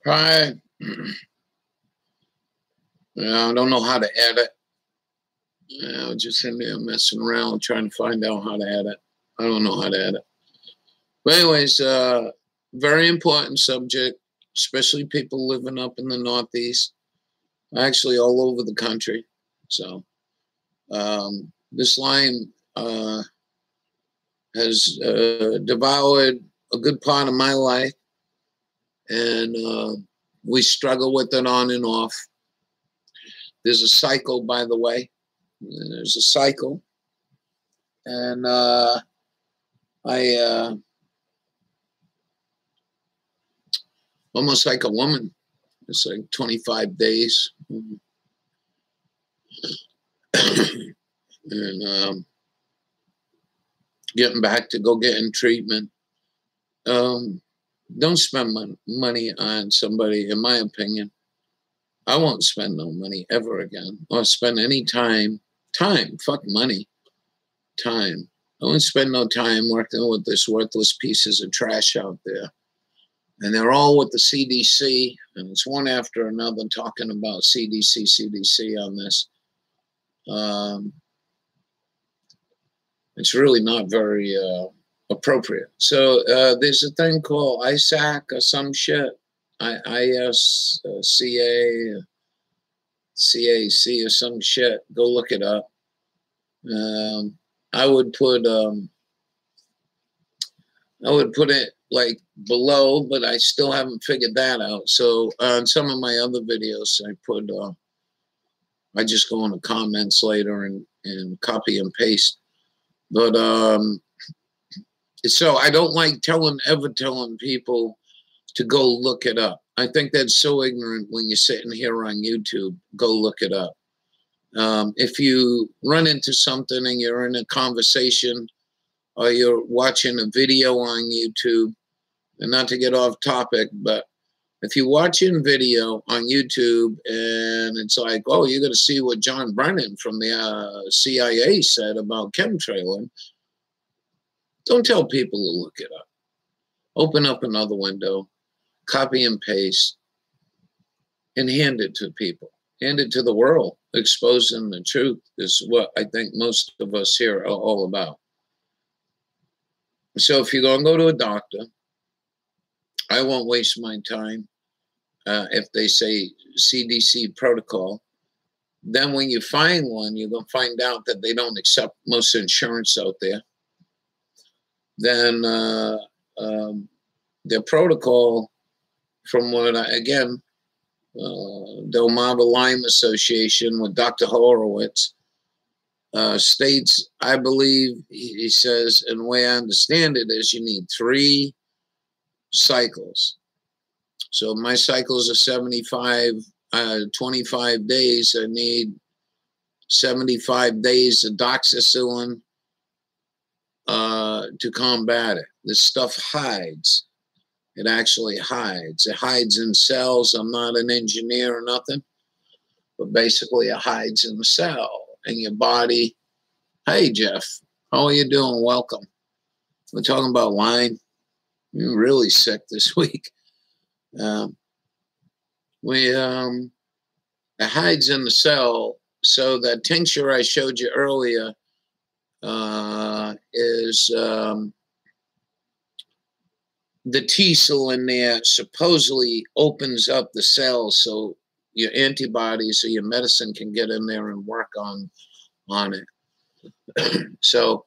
Hi. I don't know how to edit. Just in there messing around trying to find out how to edit. I don't know how to edit. But anyways, very important subject, especially people living up in the Northeast, actually all over the country. So this Lyme has devoured a good part of my life, and we struggle with it on and off. There's a cycle, by the way. There's a cycle. And I almost like a woman. It's like 25 days. And getting back to go getting treatment. Don't spend money on somebody, in my opinion. I won't spend no money ever again, or spend any time. Fuck money. Time. I won't spend no time working with this worthless pieces of trash out there. And they're all with the CDC, and it's one after another talking about CDC on this. It's really not very appropriate. So there's a thing called ISAC or some shit, ISCA, CAC or some shit. Go look it up. I would put it like below, but I still haven't figured that out. So on some of my other videos, I just go in the comments later and copy and paste. But so I don't like ever telling people to go look it up. I think that's so ignorant when you're sitting here on YouTube. Go look it up. If you run into something and you're in a conversation or you're watching a video on YouTube, and not to get off topic, but if you're watching video on YouTube and it's like, oh, you're going to see what John Brennan from the CIA said about chemtrailing, don't tell people to look it up. Open up another window, copy and paste, and hand it to people. Hand it to the world. Exposing the truth is what I think most of us here are all about. So if you're going to go to a doctor, I won't waste my time if they say CDC protocol. Then when you find one, you're going to find out that they don't accept most insurance out there. Then their protocol, from what the Delmarva Lyme Association with Dr. Horowitz, states, I believe, he says, and the way I understand it is you need 3 cycles. So my cycles are 25 days. I need 75 days of doxycycline to combat it. This stuff hides. It actually hides. It hides in cells. I'm not an engineer or nothing, but basically it hides in the cell in your body. Hey, Jeff, how are you doing? Welcome. We're talking about Lyme. I'm really sick this week. It hides in the cell. So that tincture I showed you earlier is the T cell in there supposedly opens up the cells so your antibodies or your medicine can get in there and work on it. So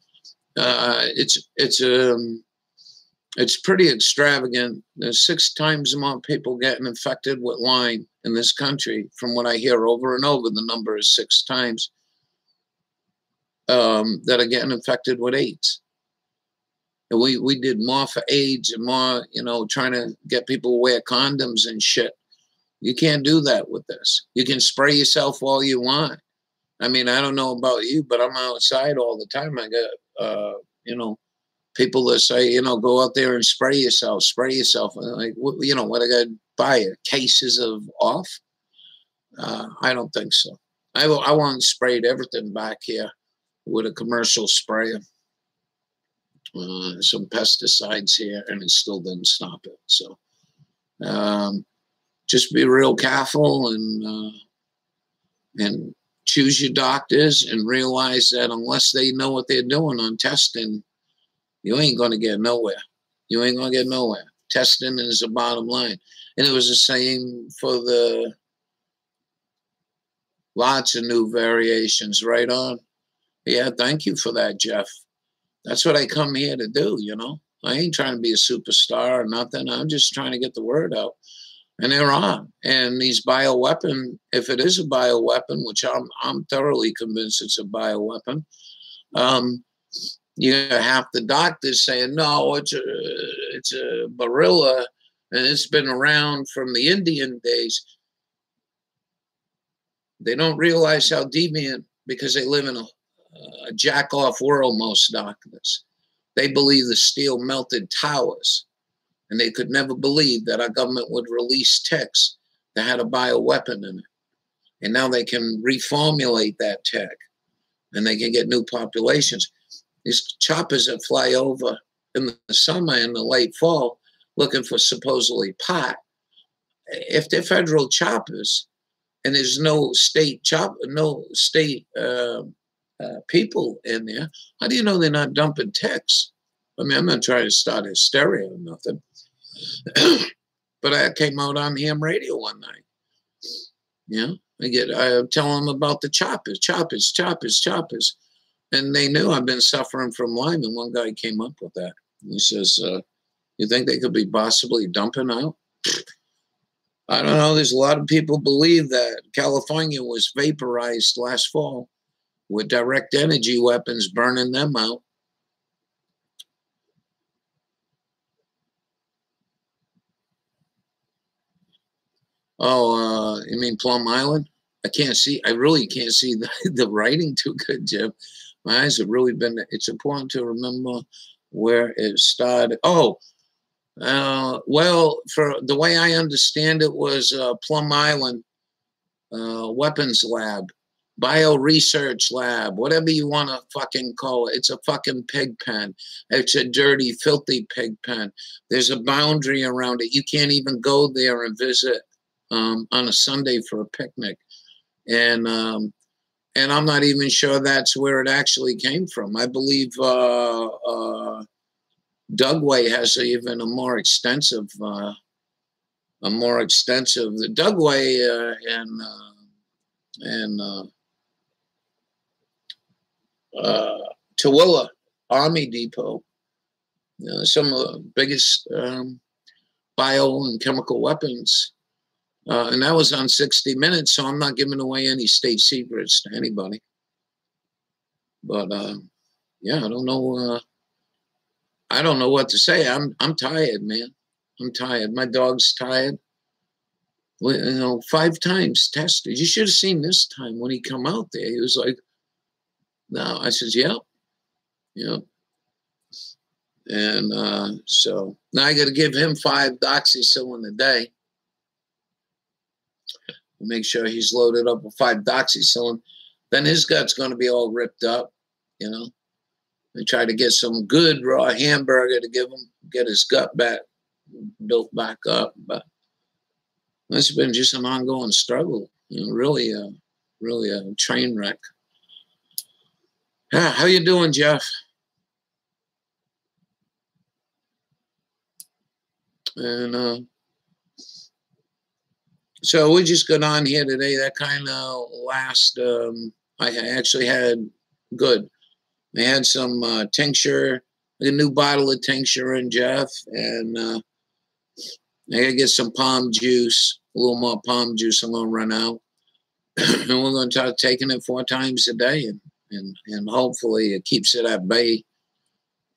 it's pretty extravagant. There's 6 times more people getting infected with Lyme in this country. From what I hear over and over, the number is 6 times that are getting infected with AIDS. And we did more for AIDS and more, trying to get people to wear condoms and shit. You can't do that with this. You can spray yourself all you want. I mean, I don't know about you, but I'm outside all the time. I got, people that say, go out there and spray yourself. And like, what I got to buy? Cases of off? I don't think so. I want sprayed everything back here with a commercial sprayer. Some pesticides here, and it still didn't stop it. So just be real careful and choose your doctors and realize that unless they know what they're doing on testing, you ain't going to get nowhere. You ain't going to get nowhere. Testing is the bottom line. And it was the same for the lots of new variations. Right on. Yeah, thank you for that, Jeff. That's what I come here to do, you know. I ain't trying to be a superstar or nothing. I'm just trying to get the word out. And they're on. And these bioweapon, if it is a bioweapon, which I'm thoroughly convinced it's a bioweapon, you have the doctors saying, no, it's a barilla, and it's been around from the Indian days. They don't realize how deviant, because they live in a jack-off world, most doctors. They believe the steel melted towers, and they could never believe that our government would release techs that had a bioweapon in it. And now they can reformulate that tech, and they can get new populations. These choppers that fly over in the summer and the late fall looking for supposedly pot, if they're federal choppers and there's no state people in there, how do you know they're not dumping techs? I mean, I'm not trying to start hysteria or nothing. But I came out on ham radio one night. Yeah, I tell them about the choppers. And they knew I've been suffering from Lyme, and one guy came up with that. He says, you think they could be possibly dumping out? I don't know. There's a lot of people believe that California was vaporized last fall with direct energy weapons burning them out. Oh, you mean Plum Island? I really can't see the writing too good, Jim. My eyes have really been, it's important to remember where it started. Oh, well, for the way I understand it was Plum Island Weapons Lab, Bio Research Lab, whatever you want to fucking call it. It's a fucking pig pen. It's a dirty, filthy pig pen. There's a boundary around it. You can't even go there and visit on a Sunday for a picnic. And I'm not even sure that's where it actually came from. I believe Dugway has even a more extensive, the Dugway and Tooele Army Depot, some of the biggest bio and chemical weapons. And that was on 60 Minutes, so I'm not giving away any state secrets to anybody. But yeah, I don't know. I don't know what to say. I'm tired, man. I'm tired. My dog's tired. 5 times tested. You should have seen this time when he come out there. He was like, "No." I says, "Yep, yep." And so now I got to give him 5 doxycycline a day. Make sure he's loaded up with 5 doxycycline. Then his gut's going to be all ripped up, you know. I try to get some good raw hamburger to give him, get his gut built back up. But it's been just an ongoing struggle, really a train wreck. How you doing, Jeff? And so we just got on here today. That kind of last, I actually had good. I had some tincture, a new bottle of tincture in, Jeff, and I gotta get some palm juice, a little more palm juice. I'm gonna run out, and we're gonna start taking it 4 times a day, and hopefully it keeps it at bay.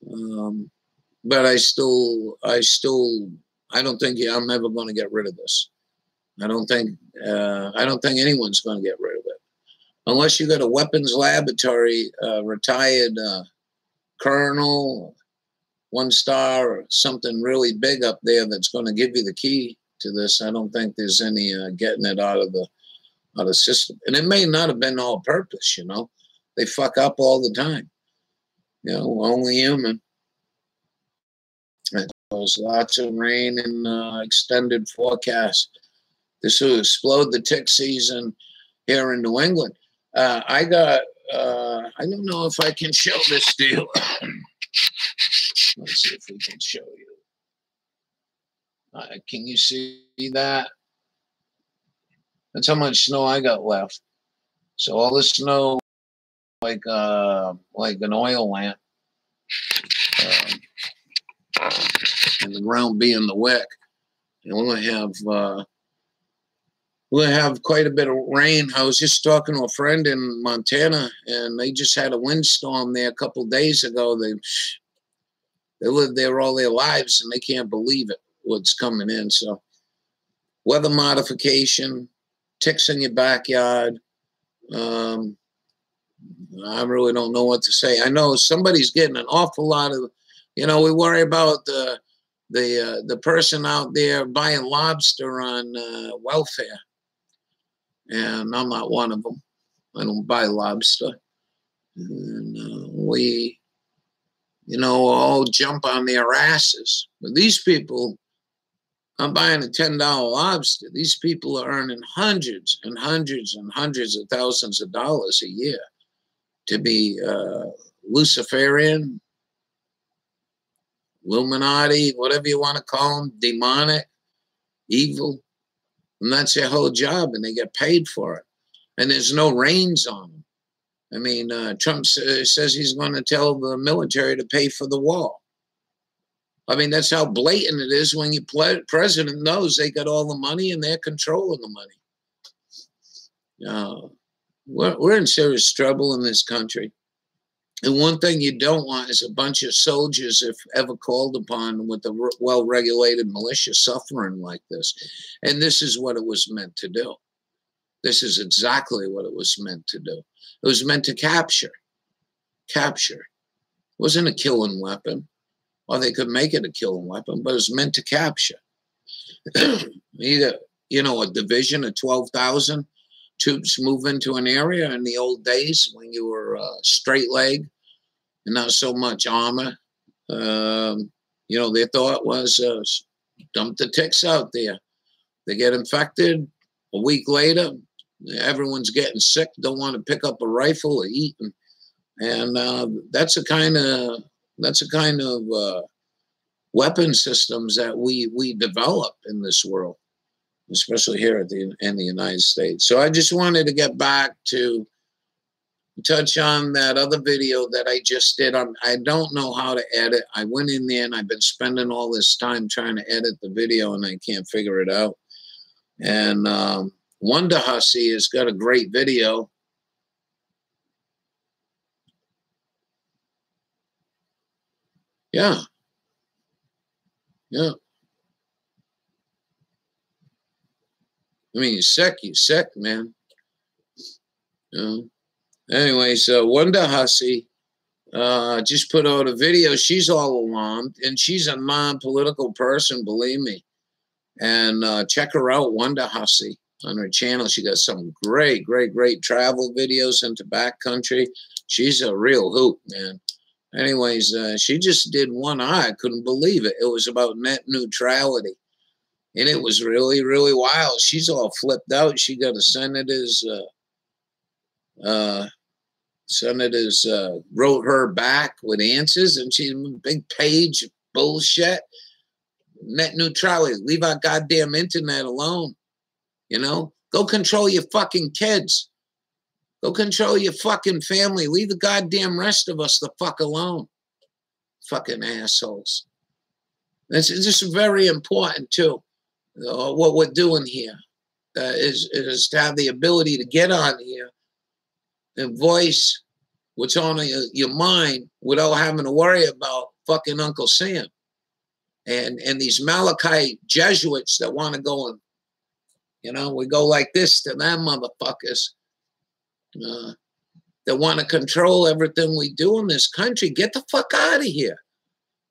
But I don't think I'm ever going to get rid of this. I don't think anyone's going to get rid of it. Unless you got a weapons laboratory, retired colonel, 1-star, or something really big up there that's going to give you the key to this. I don't think there's any getting it out of the system. And it may not have been all purpose, you know. They fuck up all the time. You know, only human. And there's lots of rain and extended forecast. This will explode the tick season here in New England. I got, I don't know if I can show this to you. Let's see if we can show you. Can you see that? That's how much snow I got left. So all this snow, like an oil lamp, and the ground being the wick. And we're gonna have quite a bit of rain. I was just talking to a friend in Montana, and they just had a windstorm there a couple days ago. They lived there all their lives, and they can't believe it, what's coming in. So weather modification, ticks in your backyard. I really don't know what to say. I know somebody's getting an awful lot of, we worry about the person out there buying lobster on welfare. And I'm not one of them. I don't buy lobster. And we, all jump on their asses. But these people, I'm buying a $10 lobster. These people are earning hundreds and hundreds and hundreds of thousands of dollars a year to be Luciferian, Illuminati, whatever you want to call them, demonic, evil. And that's their whole job, and they get paid for it. And there's no reins on them. I mean, Trump says he's going to tell the military to pay for the wall. I mean, that's how blatant it is when your president knows they got all the money and they're controlling the money. We're in serious trouble in this country. And one thing you don't want is a bunch of soldiers, if ever called upon, with a well-regulated militia suffering like this. And this is what it was meant to do. This is exactly what it was meant to do. It was meant to capture. Capture. It wasn't a killing weapon. Or they could make it a killing weapon, but it was meant to capture. Either, a division of 12,000 troops move into an area in the old days when you were straight leg and not so much armor. Their thought was dump the ticks out there. They get infected. A week later, everyone's getting sick, don't want to pick up a rifle or eat. And that's a kind of weapon systems that we develop in this world, especially here in the United States. So I just wanted to get back to touch on that other video that I just did. I don't know how to edit. I went in there and I've been spending all this time trying to edit the video and I can't figure it out. And Wonder Hussy has got a great video. Yeah. Yeah. I mean, you're sick, man. Anyway, so Wonder Hussy just put out a video. She's all alarmed, and she's a non-political person, believe me. And check her out, Wonder Hussy, on her channel. She got some great travel videos into backcountry. She's a real hoot, man. Anyways, she just did one. I couldn't believe it. It was about net neutrality. And it was really wild. She's all flipped out. She got a senator's wrote her back with answers, and she's a big page of bullshit. Net neutrality. Leave our goddamn internet alone. Go control your fucking kids. Go control your fucking family. Leave the goddamn rest of us the fuck alone. Fucking assholes. This is just very important too. What we're doing here is to have the ability to get on here and voice what's on your mind without having to worry about fucking Uncle Sam and these Malachite Jesuits that want to go and, we go like this to them motherfuckers that want to control everything we do in this country. Get the fuck out of here.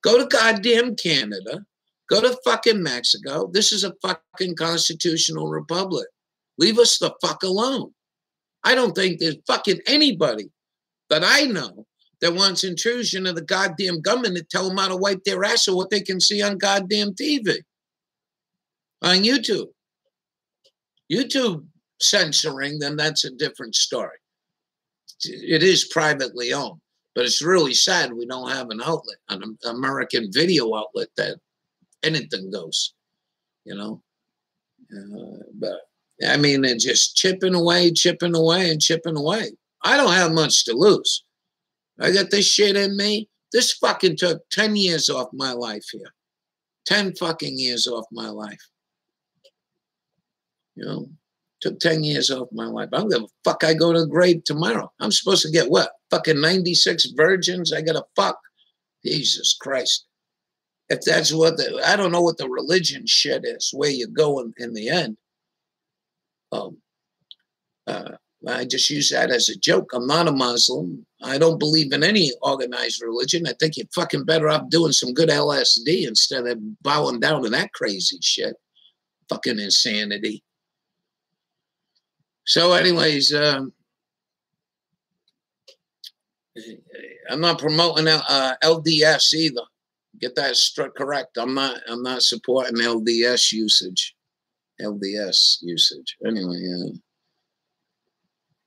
Go to goddamn Canada. Go to fucking Mexico. This is a fucking constitutional republic. Leave us the fuck alone. I don't think there's fucking anybody that I know that wants intrusion of the goddamn government to tell them how to wipe their ass or what they can see on goddamn TV, on YouTube. YouTube censoring, then that's a different story. It is privately owned, but it's really sad we don't have an outlet, an American video outlet that anything goes, you know. But I mean, they're just chipping away, and chipping away. I don't have much to lose. I got this shit in me. This fucking took 10 years off my life here. 10 fucking years off my life. You know, took 10 years off my life. I don't give a fuck. I go to the grave tomorrow. I'm supposed to get what? Fucking 96 virgins? I got to fuck? Jesus Christ. If that's what I don't know what the religion shit is, where you go in the end. I just use that as a joke. I'm not a Muslim. I don't believe in any organized religion. I think you're fucking better off doing some good LSD instead of bowing down to that crazy shit. Fucking insanity. So anyways, I'm not promoting LDS either. Get that correct. I'm not supporting LDS usage. Anyway,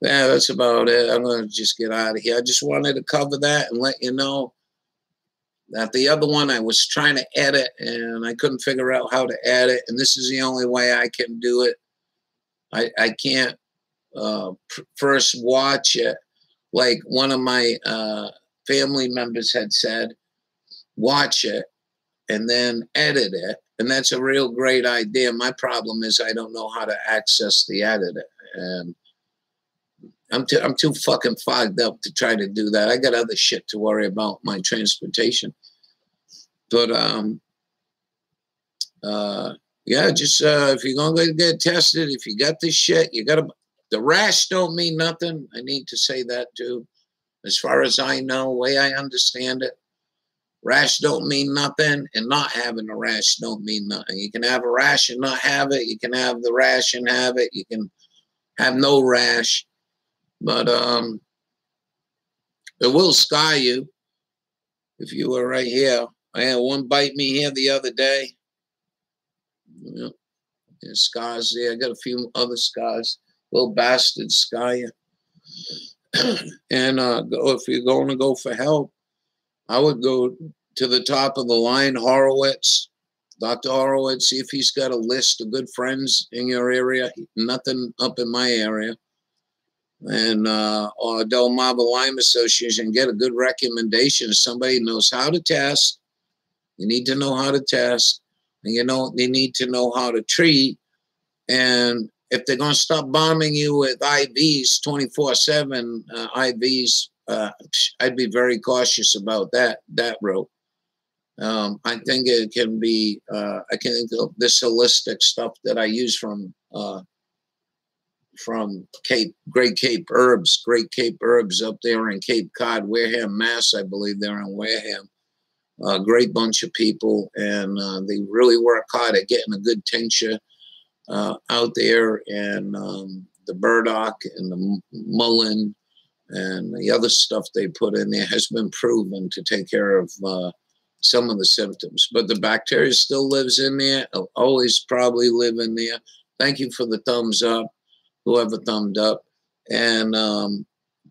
yeah, that's about it. I'm going to just get out of here. I just wanted to cover that and let you know that the other one I was trying to edit and I couldn't figure out how to edit. And this is the only way I can do it. I can't first watch it like one of my family members had said, watch it and then edit it. And that's a real great idea. My problem is I don't know how to access the editor. And I'm too fucking fogged up to try to do that. I got other shit to worry about, my transportation. But yeah, just if you're gonna get tested, if you got this shit, you gotta. The rash don't mean nothing. I need to say that too. As far as I know, way I understand it, rash don't mean nothing, and not having a rash don't mean nothing. You can have a rash and not have it. You can have the rash and have it. You can have no rash. But it will scar you if you were right here. I had one bite me here the other day. Yeah, there's scars there. I got a few other scars. Little bastards scar you. And if you're going to go for help, I would go to the top of the line, Horowitz, Dr. Horowitz, see if he's got a list of good friends in your area. Nothing up in my area. And or Delmarva Lyme Association, get a good recommendation. Somebody knows how to test. You need to know how to test, and you need to know how to treat. And if they're going to stop bombing you with IVs 24/7 IVs, I'd be very cautious about that route. I think it can be. I can think of this holistic stuff that I use from Great Cape Herbs up there in Cape Cod, Wareham, Mass. I believe they're in Wareham. A great bunch of people, and they really work hard at getting a good tincture out there, and the burdock and the mullein and the other stuff they put in there has been proven to take care of some of the symptoms. But the bacteria still lives in there. It'll always probably live in there. Thank you for the thumbs up, whoever thumbed up, and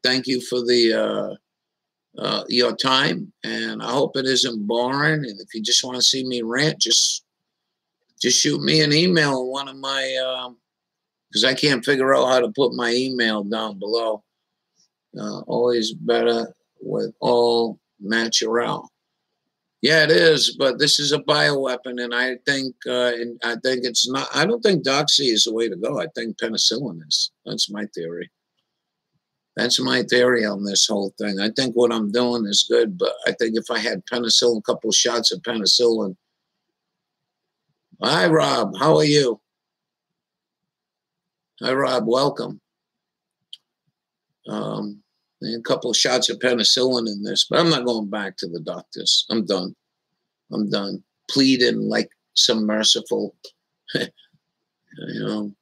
thank you for the your time. And I hope it isn't boring. And if you just want to see me rant, just shoot me an email on one of my because I can't figure out how to put my email down below. Always better with all natural. Yeah, it is, but this is a bioweapon, and I think it's not. I don't think doxy is the way to go. I think penicillin is. That's my theory. That's my theory on this whole thing. I think what I'm doing is good, but I think if I had penicillin, a couple shots of penicillin. Hi, Rob. How are you? Hi, Rob. Welcome. A couple of shots of penicillin in this, but I'm not going back to the doctors. I'm done. Pleading like some merciful, and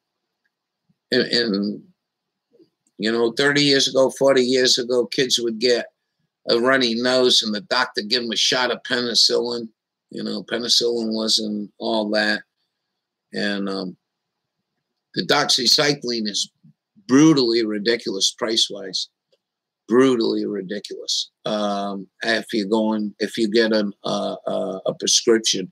30 years ago, 40 years ago, kids would get a runny nose and the doctor give them a shot of penicillin. Penicillin wasn't all that. And The doxycycline is brutally ridiculous price-wise. Brutally ridiculous. If you get a prescription,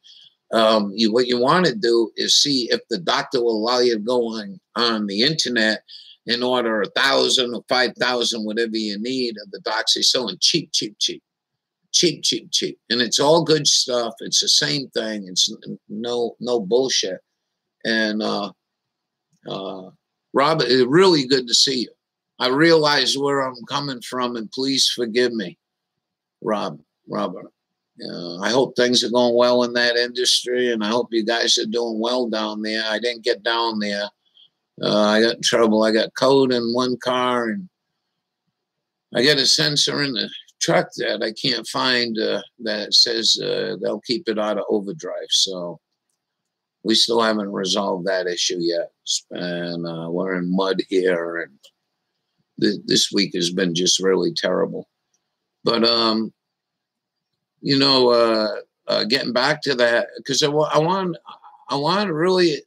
what you want to do is see if the doctor will allow you to go on the internet and order 1,000 or 5,000, whatever you need of the doxycycline, cheap, and it's all good stuff. It's the same thing. It's no bullshit. And Robert, it's really good to see you. I realize where I'm coming from, and please forgive me, Robert. I hope things are going well in that industry, and I hope you guys are doing well down there. I didn't get down there. I got in trouble. I got code in one car, and I got a sensor in the truck that I can't find that says they'll keep it out of overdrive. So we still haven't resolved that issue yet. And we're in mud here, and this week has been just really terrible. But, getting back to that, because I want to really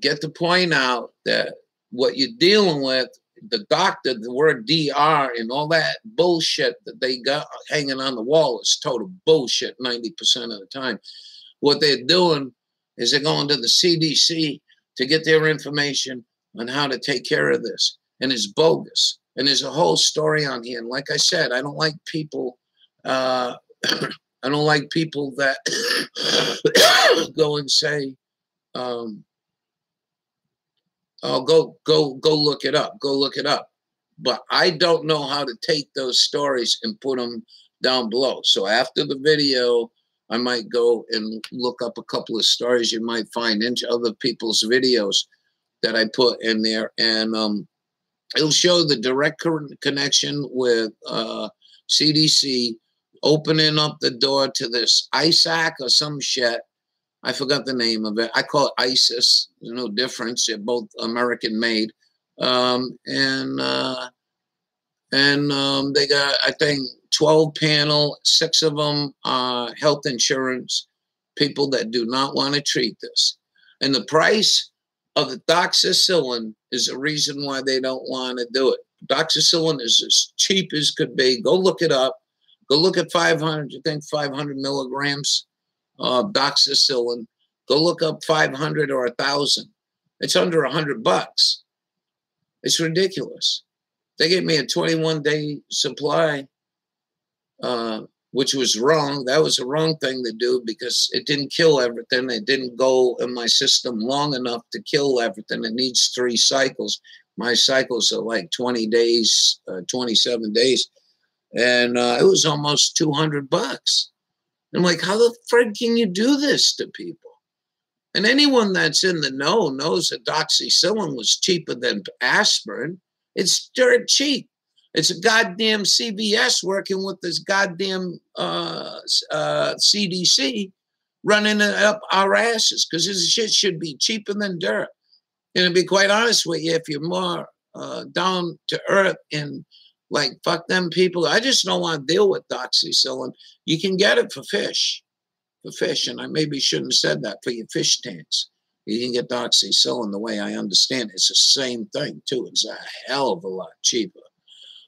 get the point out that what you're dealing with, the doctor, the word DR and all that bullshit that they got hanging on the wall is total bullshit 90% of the time. What they're doing is they're going to the CDC to get their information on how to take care of this. And it's bogus. And there's a whole story on here. And like I said, I don't like people, I don't like people that go and say, oh, go look it up. Go look it up. But I don't know how to take those stories and put them down below. So after the video, I might go and look up a couple of stories you might find in other people's videos that I put in there. And it'll show the direct connection with CDC opening up the door to this ISAC or some shit. I forgot the name of it. I call it ISIS. There's no difference. They're both American made. They got, I think, 12 panel, 6 of them are health insurance people that do not want to treat this. And the price of the doxycycline is the reason why they don't want to do it. Doxycycline is as cheap as could be. Go look it up. Go look at 500 milligrams doxycycline. Go look up 500 or 1,000. It's under $100. It's ridiculous. They gave me a 21-day supply, which was wrong. That was the wrong thing to do because it didn't kill everything. It didn't go in my system long enough to kill everything. It needs 3 cycles. My cycles are like 20 days, 27 days. And it was almost $200. I'm like, how the frick can you do this to people? And anyone that's in the know knows that doxycycline was cheaper than aspirin. It's dirt cheap. It's a goddamn CVS working with this goddamn CDC running it up our asses because this shit should be cheaper than dirt. And to be quite honest with you, if you're more down to earth and like, fuck them people, I just don't want to deal with doxycycline. You can get it for fish, and I maybe shouldn't have said that, for your fish tanks. You can get doxycycline the way I understand it. It's the same thing, too. It's a hell of a lot cheaper.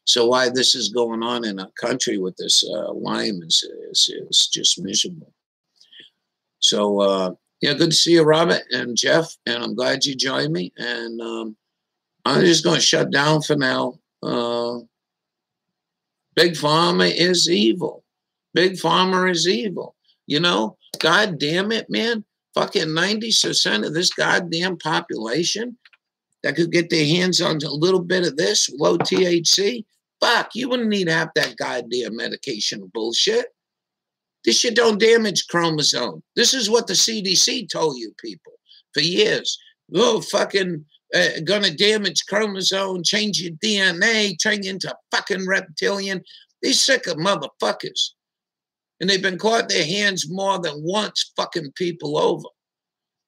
So why this is going on in our country with this Lyme is just miserable. So, yeah, good to see you, Robert and Jeff, and I'm glad you joined me. And I'm just going to shut down for now. Big Pharma is evil. Big Pharma is evil. You know, God damn it, man. Fucking 90% of this goddamn population that could get their hands on a little bit of this low THC, fuck, you wouldn't need to have that goddamn medication bullshit. This shit don't damage chromosome. This is what the CDC told you people for years. Oh, fucking gonna damage chromosome, change your DNA, turn you into a fucking reptilian. These sick of motherfuckers. And they've been caught their hands more than once fucking people over.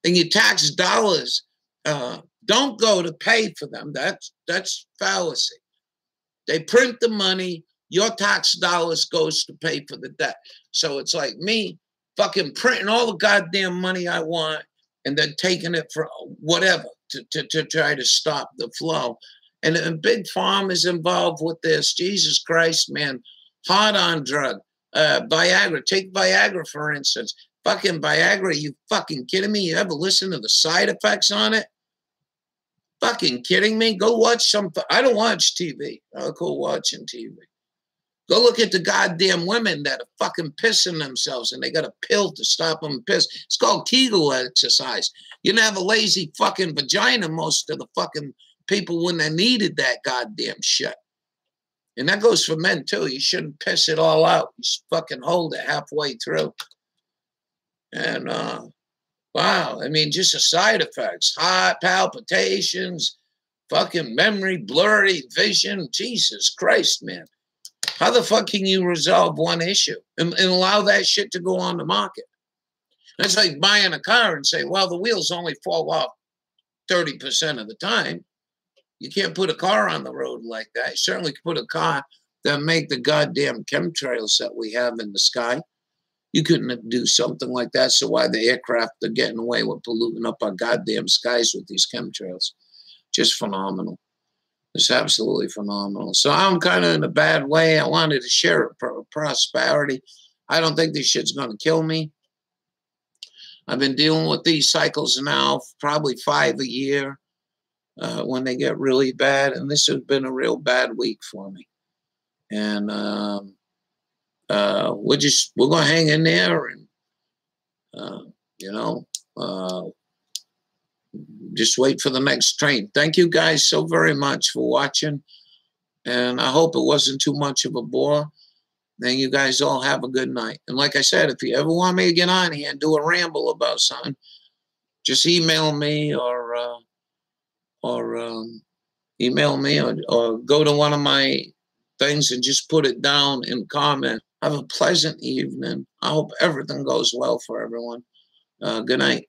And your tax dollars don't go to pay for them. That's fallacy. They print the money. Your tax dollars goes to pay for the debt. So it's like me fucking printing all the goddamn money I want and they're taking it for whatever to try to stop the flow. And big pharma is involved with this. Jesus Christ, man. Hard on drug. Viagra. Take Viagra, for instance. Fucking Viagra, you fucking kidding me? You ever listen to the side effects on it? Fucking kidding me? Go watch some. I don't watch TV. I'll go watching TV. Go look at the goddamn women that are fucking pissing themselves and they got a pill to stop them piss. It's called Kegel exercise. You didn't have a lazy fucking vagina, most of the fucking people when they needed that goddamn shit. And that goes for men too. You shouldn't piss it all out. You should fucking hold it halfway through. And wow, I mean, just the side effects, heart palpitations, fucking memory, blurry vision. Jesus Christ, man. How the fuck can you resolve one issue and allow that shit to go on the market? That's like buying a car and say, well, the wheels only fall off 30% of the time. You can't put a car on the road like that. You certainly can put a car that make the goddamn chemtrails that we have in the sky. You couldn't do something like that. So why the aircraft are getting away with polluting up our goddamn skies with these chemtrails? Just phenomenal. It's absolutely phenomenal. So I'm kind of in a bad way. I wanted to share prosperity. I don't think this shit's going to kill me. I've been dealing with these cycles now, probably 5 a year when they get really bad. And this has been a real bad week for me. And we're going to hang in there and, just wait for the next train. Thank you guys so very much for watching. And I hope it wasn't too much of a bore. Then you guys all have a good night. And like I said, if you ever want me to get on here and do a ramble about something, just email me or email me or go to one of my things and just put it down in comment. Have a pleasant evening. I hope everything goes well for everyone. Good night.